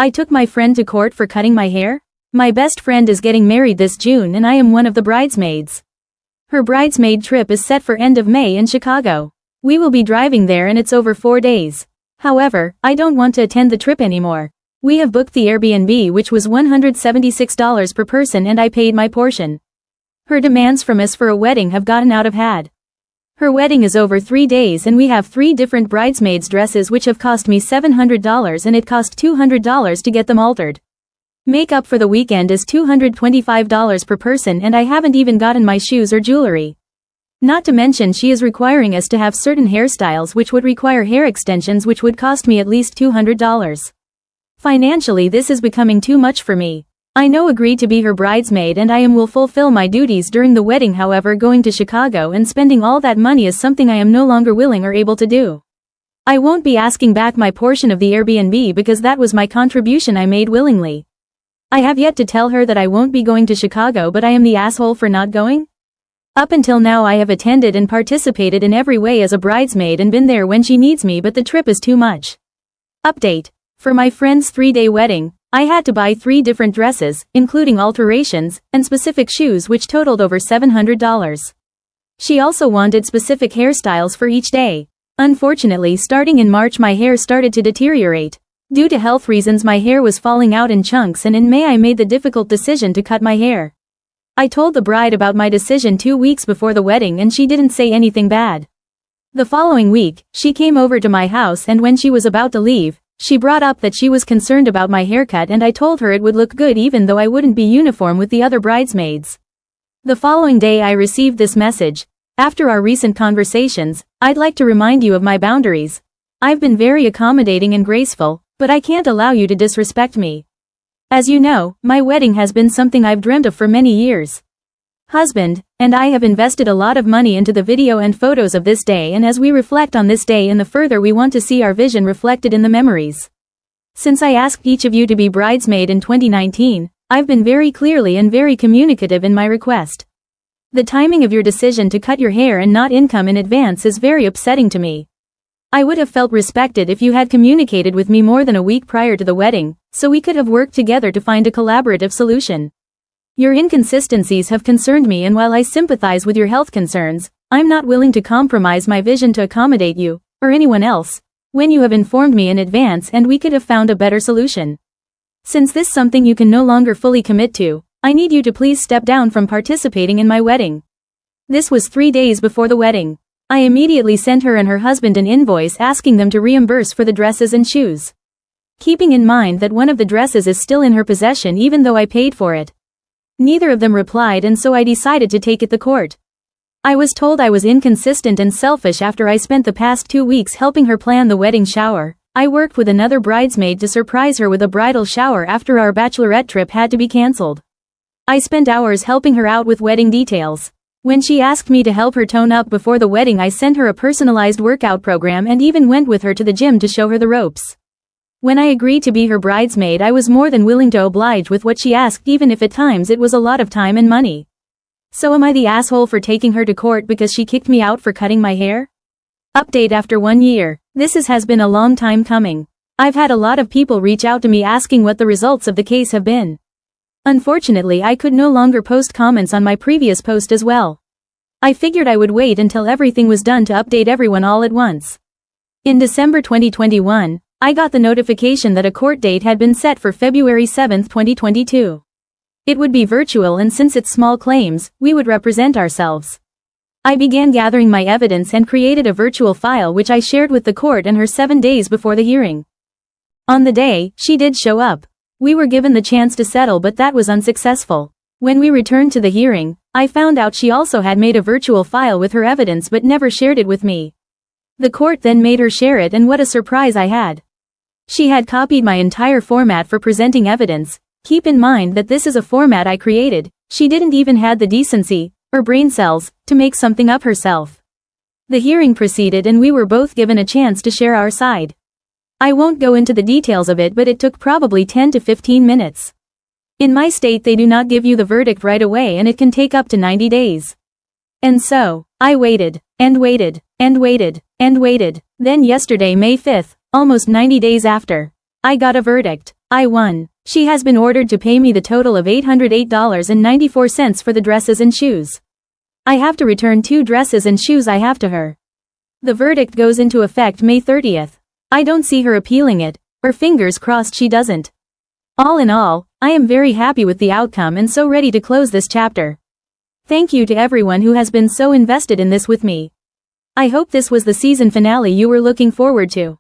I took my friend to court for cutting my hair. My best friend is getting married this June and I am one of the bridesmaids. Her bridesmaid trip is set for end of May in Chicago. We will be driving there and it's over 4 days. However, I don't want to attend the trip anymore. We have booked the Airbnb, which was $176 per person, and I paid my portion. Her demands from us for a wedding have gotten out of hand. Her wedding is over 3 days and we have 3 different bridesmaids dresses which have cost me $700 and it cost $200 to get them altered. Makeup for the weekend is $225 per person and I haven't even gotten my shoes or jewelry. Not to mention she is requiring us to have certain hairstyles which would require hair extensions which would cost me at least $200. Financially this is becoming too much for me. I now agreed to be her bridesmaid and will fulfill my duties during the wedding. However, going to Chicago and spending all that money is something I am no longer willing or able to do. I won't be asking back my portion of the Airbnb because that was my contribution I made willingly. I have yet to tell her that I won't be going to Chicago, but I am the asshole for not going? Up until now I have attended and participated in every way as a bridesmaid and been there when she needs me, but the trip is too much. Update. For my friend's 3-day wedding, I had to buy 3 different dresses, including alterations, and specific shoes which totaled over $700. She also wanted specific hairstyles for each day. Unfortunately, starting in March my hair started to deteriorate. Due to health reasons my hair was falling out in chunks, and in May I made the difficult decision to cut my hair. I told the bride about my decision 2 weeks before the wedding and she didn't say anything bad. The following week, she came over to my house and when she was about to leave, she brought up that she was concerned about my haircut and I told her it would look good even though I wouldn't be uniform with the other bridesmaids. The following day I received this message. After our recent conversations, I'd like to remind you of my boundaries. I've been very accommodating and graceful, but I can't allow you to disrespect me. As you know, my wedding has been something I've dreamed of for many years. Husband and I have invested a lot of money into the video and photos of this day, and as we reflect on this day in the further we want to see our vision reflected in the memories. Since I asked each of you to be bridesmaid in 2019, I've been very clearly and very communicative in my request. The timing of your decision to cut your hair and not income in advance is very upsetting to me. I would have felt respected if you had communicated with me more than a week prior to the wedding, so we could have worked together to find a collaborative solution. Your inconsistencies have concerned me, and while I sympathize with your health concerns, I'm not willing to compromise my vision to accommodate you, or anyone else, when you have informed me in advance and we could have found a better solution. Since this is something you can no longer fully commit to, I need you to please step down from participating in my wedding. This was 3 days before the wedding. I immediately sent her and her husband an invoice asking them to reimburse for the dresses and shoes. Keeping in mind that one of the dresses is still in her possession even though I paid for it. Neither of them replied, and so I decided to take it to court. I was told I was inconsistent and selfish after I spent the past 2 weeks helping her plan the wedding shower. I worked with another bridesmaid to surprise her with a bridal shower after our bachelorette trip had to be cancelled. I spent hours helping her out with wedding details. When she asked me to help her tone up before the wedding, I sent her a personalized workout program and even went with her to the gym to show her the ropes. When I agreed to be her bridesmaid, I was more than willing to oblige with what she asked, even if at times it was a lot of time and money. So am I the asshole for taking her to court because she kicked me out for cutting my hair? Update after 1 year. This has been a long time coming. I've had a lot of people reach out to me asking what the results of the case have been. Unfortunately, I could no longer post comments on my previous post as well. I figured I would wait until everything was done to update everyone all at once. In December 2021, I got the notification that a court date had been set for February 7, 2022. It would be virtual, and since it's small claims, we would represent ourselves. I began gathering my evidence and created a virtual file which I shared with the court and her 7 days before the hearing. On the day, she did show up. We were given the chance to settle, but that was unsuccessful. When we returned to the hearing, I found out she also had made a virtual file with her evidence but never shared it with me. The court then made her share it, and what a surprise I had. She had copied my entire format for presenting evidence. Keep in mind that this is a format I created. She didn't even have the decency, or brain cells, to make something up herself. The hearing proceeded and we were both given a chance to share our side. I won't go into the details of it, but it took probably 10 to 15 minutes. In my state they do not give you the verdict right away, and it can take up to 90 days. And so, I waited, and waited, and waited, and waited. Then yesterday, May 5th, almost 90 days after, I got a verdict. I won. She has been ordered to pay me the total of $808.94 for the dresses and shoes. I have to return 2 dresses and shoes I have to her. The verdict goes into effect May 30th. I don't see her appealing it, or fingers crossed she doesn't. All in all, I am very happy with the outcome and so ready to close this chapter. Thank you to everyone who has been so invested in this with me. I hope this was the season finale you were looking forward to.